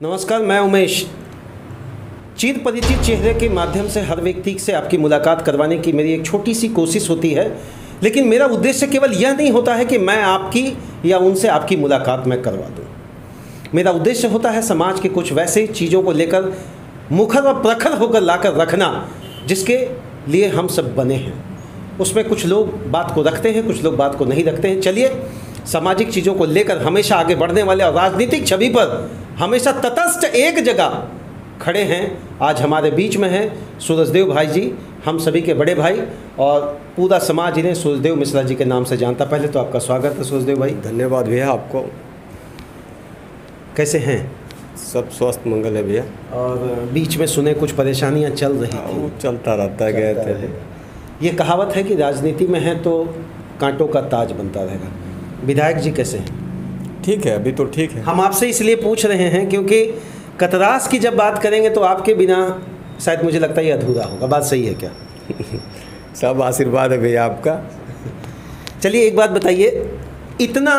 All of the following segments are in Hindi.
नमस्कार, मैं उमेश। चिर परिचित चेहरे के माध्यम से हर व्यक्ति से आपकी मुलाकात करवाने की मेरी एक छोटी सी कोशिश होती है, लेकिन मेरा उद्देश्य केवल यह नहीं होता है कि मैं आपकी या उनसे आपकी मुलाकात मैं करवा दूं। मेरा उद्देश्य होता है समाज के कुछ वैसे चीज़ों को लेकर मुखर व प्रखर होकर लाकर रखना जिसके लिए हम सब बने हैं। उसमें कुछ लोग बात को रखते हैं, कुछ लोग बात को नहीं रखते हैं। चलिए, सामाजिक चीज़ों को लेकर हमेशा आगे बढ़ने वाले और राजनीतिक छवि पर हमेशा तटस्थ एक जगह खड़े हैं। आज हमारे बीच में हैं सूरजदेव भाई जी, हम सभी के बड़े भाई, और पूरा समाज इन्हें सूरजदेव मिश्रा जी के नाम से जानता। पहले तो आपका स्वागत है सूरजदेव भाई। धन्यवाद भैया आपको। कैसे हैं? सब स्वस्थ मंगल है भैया। और बीच में सुने कुछ परेशानियां चल रही थी। वो चलता रहता है, गए थे। ये कहावत है कि राजनीति में है तो कांटों का ताज बनता रहेगा। विधायक जी कैसे हैं? ठीक है, अभी तो ठीक है। हम आपसे इसलिए पूछ रहे हैं क्योंकि कतरास की जब बात करेंगे तो आपके बिना शायद मुझे लगता है ये अधूरा होगा। बात सही है क्या? सब आशीर्वाद है भैया आपका। चलिए, एक बात बताइए, इतना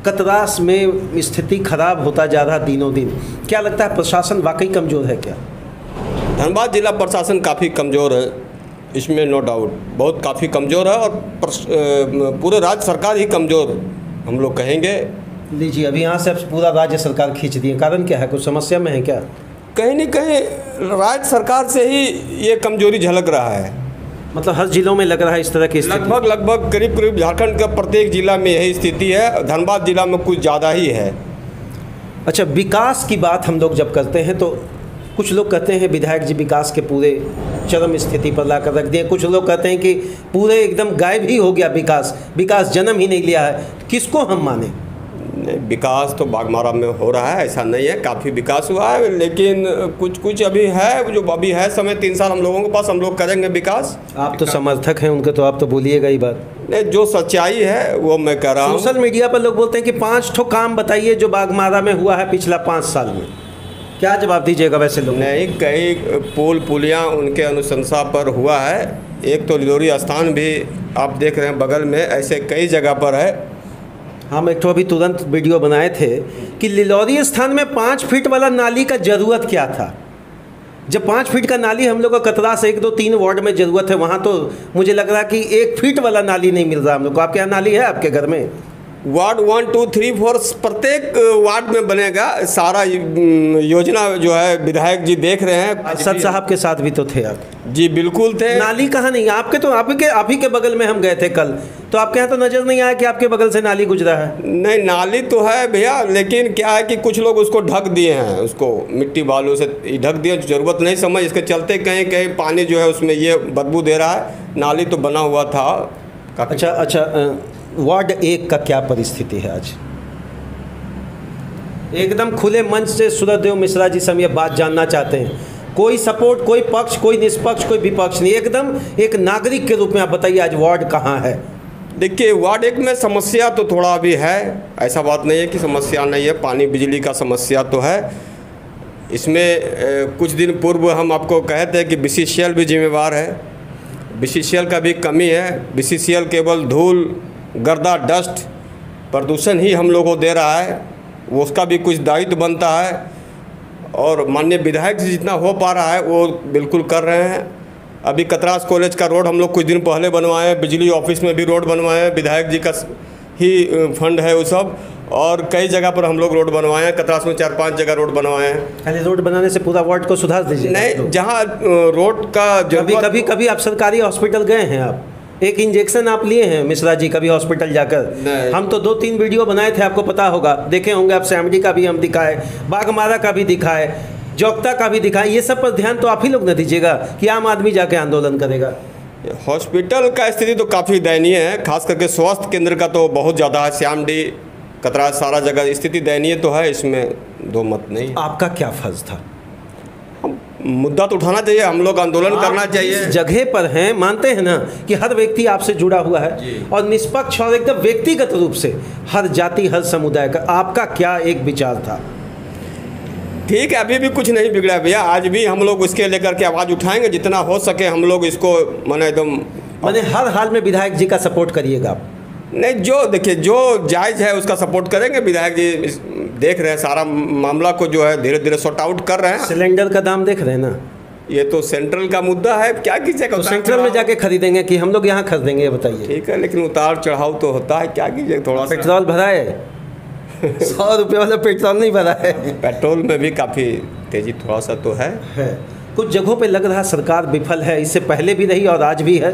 कतरास में स्थिति खराब होता जा रहा दिनों दिन, क्या लगता है प्रशासन वाकई कमज़ोर है क्या? धनबाद जिला प्रशासन काफ़ी कमज़ोर है, इसमें नो डाउट, बहुत काफ़ी कमज़ोर है। और पूरे राज्य सरकार ही कमज़ोर हम लोग कहेंगे। लीजिए, अभी यहाँ से पूरा राज्य सरकार खींच दिए, कारण क्या है? कुछ समस्या में है क्या? कहीं न कहीं राज्य सरकार से ही ये कमजोरी झलक रहा है। मतलब हर जिलों में लग रहा है इस तरह की स्थिति? लगभग करीब झारखंड का प्रत्येक जिला में यही स्थिति है। धनबाद जिला में कुछ ज़्यादा ही है। अच्छा, विकास की बात हम लोग जब करते हैं तो कुछ लोग कहते हैं विधायक जी विकास के पूरे चरम स्थिति पर लाकर रख दिए। कुछ लोग कहते हैं कि पूरे एकदम गायब ही हो गया विकास जन्म ही नहीं लिया है। किसको हम माने? विकास तो बागमारा में हो रहा है, ऐसा नहीं है, काफ़ी विकास हुआ है, लेकिन कुछ अभी है, जो अभी है समय 3 साल हम लोगों के पास, हम लोग करेंगे विकास। आप तो समर्थक हैं उनके, तो आप तो बोलिएगा ही बात। नहीं, जो सच्चाई है वो मैं कह रहा हूँ। सोशल मीडिया पर लोग बोलते हैं कि 5 ठो काम बताइए जो बागमारा में हुआ है पिछला 5 साल में। क्या जवाब दीजिएगा वैसे लोग? नहीं, कई पुल पुलियाँ उनके अनुशंसा पर हुआ है। एक तो लिलोरी स्थान भी आप देख रहे हैं बगल में, ऐसे कई जगह पर है। हम एक तो अभी तुरंत वीडियो बनाए थे कि लिलोरी स्थान में 5 फीट वाला नाली का ज़रूरत क्या था। जब 5 फीट का नाली हम लोग को कतरा से 1, 2, 3 वार्ड में ज़रूरत है, वहाँ तो मुझे लग रहा कि 1 फीट वाला नाली नहीं मिल रहा हम लोग को। आपके यहाँ नाली है आपके घर में? वार्ड 1, 2, 3, 4 प्रत्येक वार्ड में बनेगा सारा योजना जो है। विधायक जी देख रहे हैं। अरशद साहब के साथ भी तो थे आप? जी बिल्कुल थे। नाली कहाँ नहीं? आपके तो आप ही के बगल में हम गए थे कल, तो आपके यहाँ तो नज़र नहीं आया कि आपके बगल से नाली गुजरा है। नहीं, नाली तो है भैया, लेकिन क्या है कि कुछ लोग उसको ढक दिए हैं, उसको मिट्टी बालू से ढक दिए, ज़रूरत नहीं समझ, इसके चलते कहीं कहीं पानी जो है उसमें ये बदबू दे रहा है। नाली तो बना हुआ था। अच्छा, वार्ड 1 का क्या परिस्थिति है आज? एकदम खुले मंच से सूरजदेव मिश्रा जी से हम ये बात जानना चाहते हैं। कोई सपोर्ट, कोई पक्ष, कोई निष्पक्ष, कोई विपक्ष नहीं, एकदम एक नागरिक के रूप में आप बताइए आज वार्ड कहाँ है? देखिए, वार्ड 1 में समस्या तो थोड़ा अभी है, ऐसा बात नहीं है कि समस्या नहीं है। पानी बिजली का समस्या तो है। इसमें कुछ दिन पूर्व हम आपको कहते हैं कि BCCL भी जिम्मेवार है। BCCL का भी कमी है। BCCL केवल धूल, गर्दा, डस्ट, प्रदूषण ही हम लोग को दे रहा है, वो उसका भी कुछ दायित्व बनता है। और माननीय विधायक जी जितना हो पा रहा है वो बिल्कुल कर रहे हैं। अभी कतरास कॉलेज का रोड हम लोग कुछ दिन पहले बनवाए हैं, बिजली ऑफिस में भी रोड बनवाए हैं, विधायक जी का ही फंड है वो सब। और कई जगह पर हम लोग रोड बनवाए हैं। कतरास में 4-5 जगह रोड बनवाए हैं। खाली रोड बनाने से पूरा वार्ड को सुधार दीजिए? नहीं, जहाँ रोड का कभी आप सरकारी हॉस्पिटल गए हैं? आप एक इंजेक्शन आप लिए हैं मिश्रा जी कभी हॉस्पिटल जाकर? हम तो 2-3 वीडियो बनाए थे, आपको पता होगा, देखे होंगे आप। श्यामडी का भी हम दिखाए, बागमारा का भी दिखाए, जोगता का भी दिखाए। ये सब पर ध्यान तो आप ही लोग न दीजिएगा कि आम आदमी जाके आंदोलन करेगा। हॉस्पिटल का स्थिति तो काफ़ी दयनीय है, खास करके स्वास्थ्य केंद्र का तो बहुत ज़्यादा है। श्यामडी, कतरा, सारा जगह स्थिति दयनीय तो है, इसमें दो मत नहीं। आपका क्या फर्ज था? मुद्दा तो उठाना चाहिए, हम लोग आंदोलन करना चाहिए। जगह पर हैं, मानते हैं ना कि हर व्यक्ति आपसे जुड़ा हुआ है और निष्पक्ष और एकदम व्यक्तिगत रूप से हर जाति, हर समुदाय का आपका क्या एक विचार था? ठीक है, अभी भी कुछ नहीं बिगड़ा भैया। आज भी हम लोग उसके लेकर के आवाज़ उठाएंगे, जितना हो सके हम लोग इसको मैंने हर हाल में विधायक जी का सपोर्ट करिएगा आप? नहीं, जो देखिए जो जायज़ है उसका सपोर्ट करेंगे। विधायक जी देख रहे हैं सारा मामला को जो है धीरे धीरे सॉर्ट आउट कर रहे हैं। सिलेंडर का दाम देख रहे हैं ना, ये तो सेंट्रल का मुद्दा है, क्या कीजिएगा। तो सेंट्रल में जाके खरीदेंगे कि हम लोग यहाँ खरीदेंगे, ये बताइए। ठीक है, लेकिन उतार चढ़ाव तो होता है, क्या कीजिए। थोड़ा सा पेट्रोल भरा है 100 रुपये वाला पेट्रोल नहीं भरा है। पेट्रोल में भी काफ़ी तेज़ी थोड़ा सा तो है। कुछ जगहों पे लग रहा सरकार विफल है, इससे पहले भी रही और आज भी है।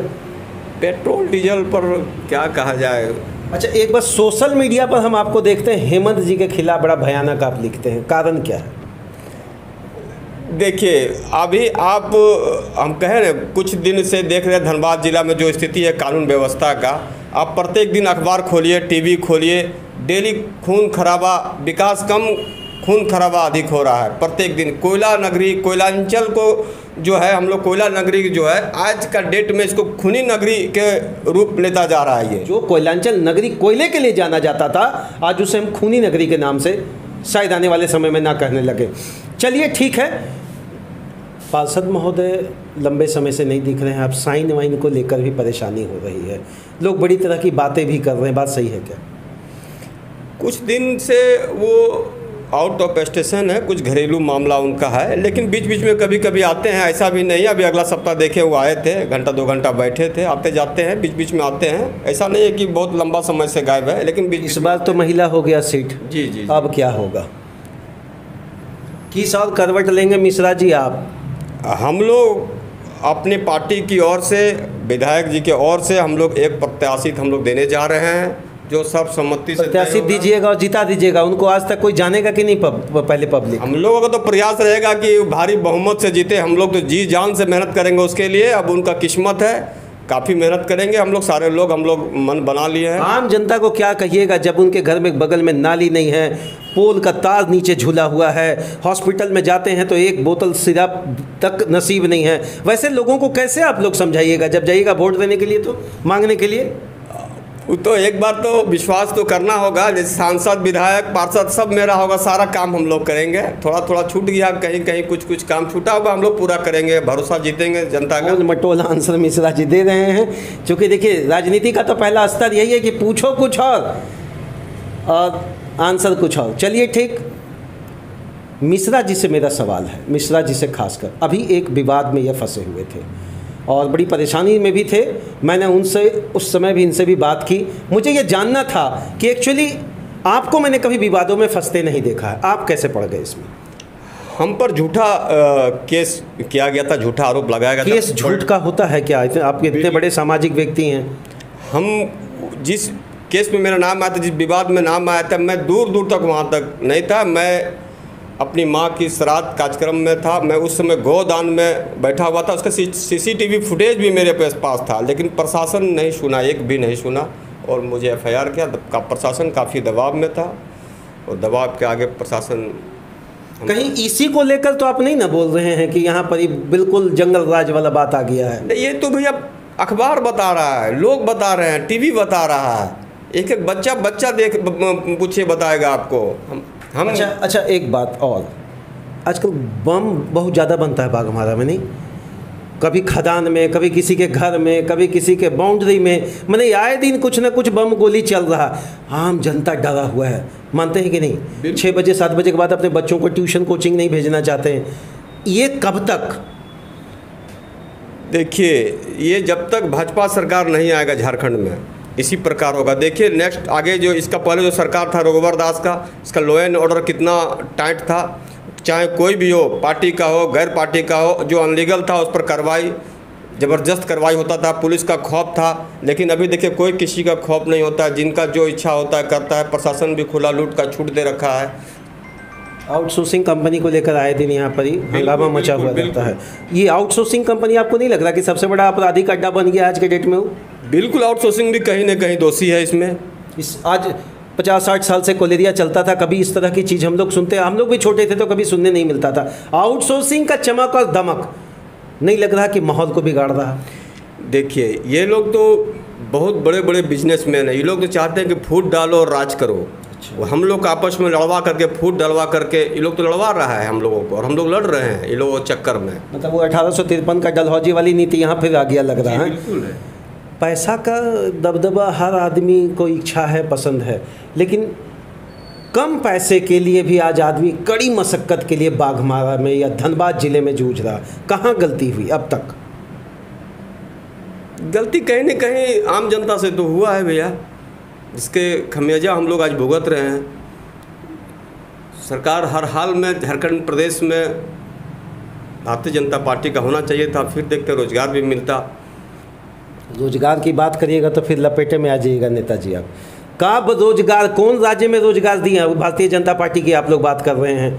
पेट्रोल डीजल पर क्या कहा जाए। अच्छा, एक बार सोशल मीडिया पर हम आपको देखते हैं हेमंत जी के खिलाफ बड़ा भयानक आप लिखते हैं, कारण क्या है? देखिए, अभी आप हम कह रहे हैं कुछ दिन से देख रहे हैं धनबाद जिला में जो स्थिति है कानून व्यवस्था का। आप प्रत्येक दिन अखबार खोलिए, टीवी खोलिए, डेली खून खराबा, विकास कम खून खराबा अधिक हो रहा है प्रत्येक दिन। कोयला नगरी, कोयलांचल को जो है हम लोग कोयला नगरी जो है आज का डेट में इसको खूनी नगरी के रूप लेता जा रहा है। ये जो कोयलांचल नगरी कोयले के लिए जाना जाता था, आज उसे हम खूनी नगरी के नाम से शायद आने वाले समय में ना कहने लगे। चलिए ठीक है, पार्षद महोदय लंबे समय से नहीं दिख रहे हैं, अब साइन वाइन को लेकर भी परेशानी हो रही है, लोग बड़ी तरह की बातें भी कर रहे हैं, बात सही है क्या? कुछ दिन से वो आउट ऑफ स्टेशन है, कुछ घरेलू मामला उनका है, लेकिन बीच बीच में कभी कभी आते हैं, ऐसा भी नहीं है। अभी अगला सप्ताह देखे वो आए थे, घंटा 2 घंटा बैठे थे, आते जाते हैं, बीच बीच में आते हैं। ऐसा नहीं है कि बहुत लंबा समय से गायब है, लेकिन इस बार तो महिला हो गया सीट। जी। अब क्या होगा, किस और करवट लेंगे मिश्रा जी आप? हम लोग अपनी पार्टी की ओर से, विधायक जी की ओर से हम लोग एक प्रत्याशी हम लोग देने जा रहे हैं, जो सब सम्मति से प्रत्याशी दीजिएगा और जिता दीजिएगा। उनको आज तक कोई जानेगा कि नहीं पहले पब्लिक? हम लोगों का तो प्रयास रहेगा कि भारी बहुमत से जीते। हम लोग तो जी जान से मेहनत करेंगे उसके लिए। अब उनका किस्मत है, काफ़ी मेहनत करेंगे हम लोग, सारे लोग हम लोग मन बना लिए हैं। आम जनता को क्या कहिएगा जब उनके घर में बगल में नाली नहीं है, पोल का तार नीचे झूला हुआ है, हॉस्पिटल में जाते हैं तो एक बोतल सिरप तक नसीब नहीं है। वैसे लोगों को कैसे आप लोग समझाइएगा जब जाइएगा वोट देने के लिए, तो मांगने के लिए? तो एक बार तो विश्वास तो करना होगा, जैसे सांसद, विधायक, पार्षद सब मेरा होगा, सारा काम हम लोग करेंगे। थोड़ा थोड़ा छूट गया, कहीं कहीं कुछ काम छूटा होगा, हम लोग पूरा करेंगे, भरोसा जीतेंगे जनता का। मटोला आंसर मिश्रा जी दे रहे हैं, क्योंकि देखिए राजनीति का तो पहला स्तर यही है कि पूछो कुछ और आंसर कुछ और। चलिए ठीक, मिश्रा जी से मेरा सवाल है, मिश्रा जी से खासकर, अभी एक विवाद में ये फंसे हुए थे और बड़ी परेशानी में भी थे। मैंने उनसे उस समय भी इनसे भी बात की। मुझे ये जानना था कि एक्चुअली आपको मैंने कभी विवादों में फंसते नहीं देखा है, आप कैसे पड़ गए इसमें? हम पर झूठा केस किया गया था, झूठा आरोप लगाया गया था। केस झूठ का होता है क्या? आप इतने बड़े सामाजिक व्यक्ति हैं। हम जिस केस में मेरा नाम आया था, जिस विवाद में नाम आया था, मैं दूर दूर तक वहाँ तक नहीं था। मैं अपनी माँ की श्राद्ध कार्यक्रम में था, मैं उस समय गोदान में बैठा हुआ था। उसका CCTV फुटेज भी मेरे पास था, लेकिन प्रशासन नहीं सुना, एक भी नहीं सुना, और मुझे FIR किया। प्रशासन काफ़ी दबाव में था, और दबाव के आगे प्रशासन कहीं इसी को लेकर तो आप नहीं ना बोल रहे हैं कि यहाँ पर ही बिल्कुल जंगल राज वाला बात आ गया है? ये तो भैया अखबार बता रहा है, लोग बता रहे हैं, TV बता रहा है, एक एक बच्चा देख पूछे बताएगा आपको। हम अच्छा, एक बात और, आजकल बम बहुत ज़्यादा बनता है बाघमारा में, नहीं? कभी खदान में, कभी किसी के घर में, कभी किसी के बाउंड्री में, मैंने आए दिन कुछ ना कुछ बम गोली चल रहा। आम जनता डरा हुआ है, मानते हैं कि नहीं? 6 बजे 7 बजे के बाद अपने बच्चों को ट्यूशन कोचिंग नहीं भेजना चाहते हैं। ये कब तक? देखिए, ये जब तक भाजपा सरकार नहीं आएगा झारखंड में, इसी प्रकार होगा। देखिए नेक्स्ट आगे जो इसका पहले जो सरकार था रघुवर दास का, इसका लॉ एंड ऑर्डर कितना टाइट था, चाहे कोई भी हो, पार्टी का हो, गैर पार्टी का हो, जो अनलीगल था उस पर कार्रवाई, ज़बरदस्त कार्रवाई होता था, पुलिस का खौफ था। लेकिन अभी देखिए कोई किसी का खौफ नहीं होता, जिनका जो इच्छा होता है करता है। प्रशासन भी खुला लूट का छूट दे रखा है। आउटसोर्सिंग कंपनी को लेकर आए दिन यहाँ पर ही हंगामा मचा हुआ रहता है। ये आउटसोर्सिंग कंपनी आपको नहीं लग रहा कि सबसे बड़ा आपराधिक अड्डा बन गया आज के डेट में? वो बिल्कुल आउटसोर्सिंग भी कहीं ना कहीं दोषी है इसमें। आज 50-60 साल से कोलेरिया चलता था, कभी इस तरह की चीज़ हम लोग सुनते, हम लोग भी छोटे थे तो कभी सुनने नहीं मिलता था। आउटसोर्सिंग का चमक और दमक नहीं लग रहा कि माहौल को बिगाड़ रहा? देखिए, ये लोग तो बहुत बड़े बड़े बिजनेसमैन हैं, ये लोग तो चाहते हैं कि फूट डालो और राज करो। हम लोग आपस में लड़वा करके, फूट डलवा करके, ये लोग तो लड़वा रहा है हम लोगों को, और हम लोग लड़ रहे हैं ये लोगों चक्कर में। मतलब वो 1853 का डलहौजी वाली नीति यहाँ फिर आ गया लग रहा है। बिल्कुल है। पैसा का दबदबा हर आदमी को इच्छा है, पसंद है, लेकिन कम पैसे के लिए भी आज आदमी कड़ी मशक्कत के लिए बाघमारा में या धनबाद जिले में जूझ रहा। कहाँ गलती हुई अब तक? गलती कहीं न कहीं आम जनता से तो हुआ है भैया, जिसके खमियाजा हम लोग आज भुगत रहे हैं। सरकार हर हाल में झारखंड प्रदेश में भारतीय जनता पार्टी का होना चाहिए था, फिर देखते रोजगार भी मिलता। रोजगार की बात करिएगा तो फिर लपेटे में आ जाइएगा नेताजी आप। कब रोजगार, कौन राज्य में रोजगार दिया भारतीय जनता पार्टी की आप लोग बात कर रहे हैं?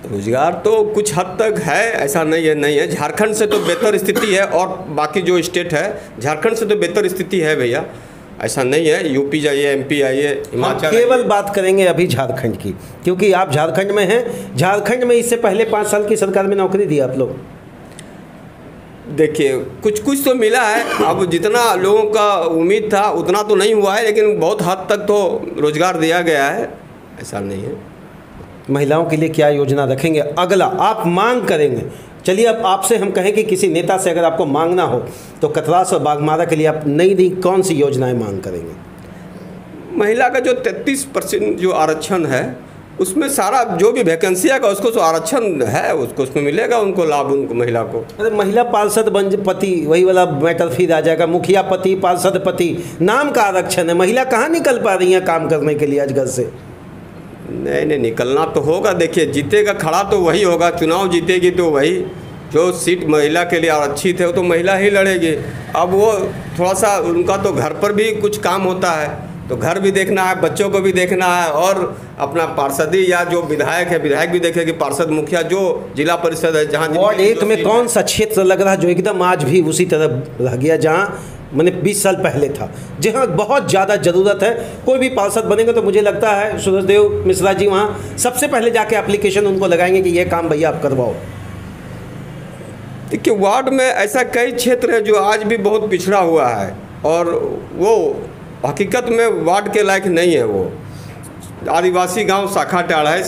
रोजगार तो कुछ हद तक है, ऐसा नहीं है। झारखंड से तो बेहतर स्थिति है, और बाकी जो स्टेट है झारखंड से तो बेहतर स्थिति है भैया, ऐसा नहीं है। यूपी जाइए, एमपी आइए, हिमाचल। केवल बात करेंगे अभी झारखंड की, क्योंकि आप झारखंड में हैं। झारखंड में इससे पहले 5 साल की सरकार में नौकरी दी आप लोग। देखिए कुछ तो मिला है, अब जितना लोगों का उम्मीद था उतना तो नहीं हुआ है, लेकिन बहुत हद तक तो रोजगार दिया गया है, ऐसा नहीं है। महिलाओं के लिए क्या योजना रखेंगे? अगला आप मांग करेंगे। चलिए अब आपसे हम कहें कि किसी नेता से अगर आपको मांगना हो तो कतरास और बाघमारा के लिए आप नई कौन सी योजनाएं मांग करेंगे? महिला का जो 33% जो आरक्षण है, उसमें सारा जो भी वैकेंसी आएगा उसको जो आरक्षण है उसको उसमें मिलेगा, उनको लाभ, उनको महिला को। अरे महिला पार्षद पति, वही वाला मैटर फिर आ जाएगा। मुखिया पति, पार्षद पति, नाम का आरक्षण है। महिला कहाँ निकल पा रही हैं काम करने के लिए आज घर से? नहीं, निकलना तो होगा। देखिए जीतेगा खड़ा तो वही होगा, चुनाव जीतेगी तो वही। जो सीट महिला के लिए आरक्षित है वो तो महिला ही लड़ेगी। अब वो थोड़ा सा उनका तो घर पर भी कुछ काम होता है, तो घर भी देखना है, बच्चों को भी देखना है, और अपना पार्षदी या जो विधायक है, विधायक भी देखेगी, पार्षद, मुखिया, जो जिला परिषद है जहाँ। वार्ड 1 में कौन सा क्षेत्र लग रहा है जो एकदम आज भी उसी तरह रह गया जहाँ मैंने 20 साल पहले था, जहाँ बहुत ज़्यादा ज़रूरत है? कोई भी पार्षद बनेगा तो मुझे लगता है सूरजदेव मिश्रा जी वहाँ सबसे पहले जाके एप्लीकेशन उनको लगाएंगे कि ये काम भैया आप करवाओ। देखिए वार्ड में ऐसा कई क्षेत्र है जो आज भी बहुत पिछड़ा हुआ है, और वो हकीकत में वार्ड के लायक नहीं है। वो आदिवासी गांव शाखा टाड़ा है,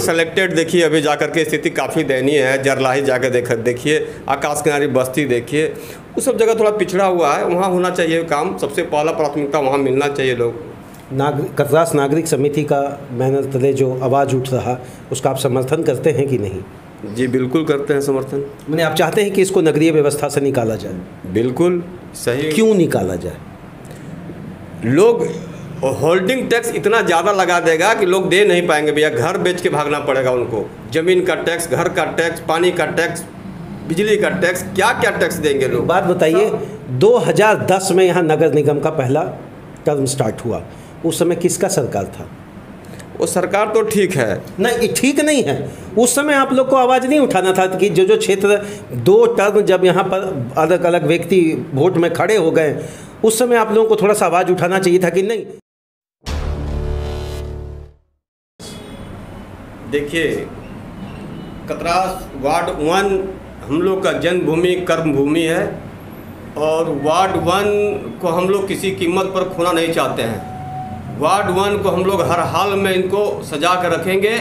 सेलेक्टेड देखिए अभी जाकर के स्थिति काफ़ी दयनीय है। जरलाही जाकर देखिए, आकाश किनारी बस्ती देखिए, वो सब जगह थोड़ा पिछड़ा हुआ है, वहाँ होना चाहिए काम। सबसे पहला प्राथमिकता वहाँ मिलना चाहिए लोग। कतरास नागरिक समिति का बैनर तले जो आवाज़ उठ रहा, उसका आप समर्थन करते हैं कि नहीं? जी बिल्कुल करते हैं समर्थन। मैंने आप चाहते हैं कि इसको नगरीय व्यवस्था से निकाला जाए? बिल्कुल सही। क्यों निकाला जाए? लोग होल्डिंग टैक्स इतना ज़्यादा लगा देगा कि लोग दे नहीं पाएंगे भैया, घर बेच के भागना पड़ेगा उनको। ज़मीन का टैक्स, घर का टैक्स, पानी का टैक्स, बिजली का टैक्स, क्या क्या टैक्स देंगे लोग? बात बताइए, 2010 में यहाँ नगर निगम का पहला टर्म स्टार्ट हुआ, उस समय किसका सरकार था? वो सरकार तो ठीक है। नहीं, ठीक नहीं है। उस समय आप लोग को आवाज़ नहीं उठाना था कि जो क्षेत्र 2 टर्म जब यहाँ पर अलग अलग व्यक्ति वोट में खड़े हो गए, उस समय आप लोगों को थोड़ा सा आवाज़ उठाना चाहिए था कि नहीं? देखिए कतरास वार्ड 1 हम लोग का जन्मभूमि, कर्मभूमि है, और वार्ड 1 को हम लोग किसी कीमत पर खोना नहीं चाहते हैं। वार्ड 1 को हम लोग हर हाल में इनको सजा कर रखेंगे।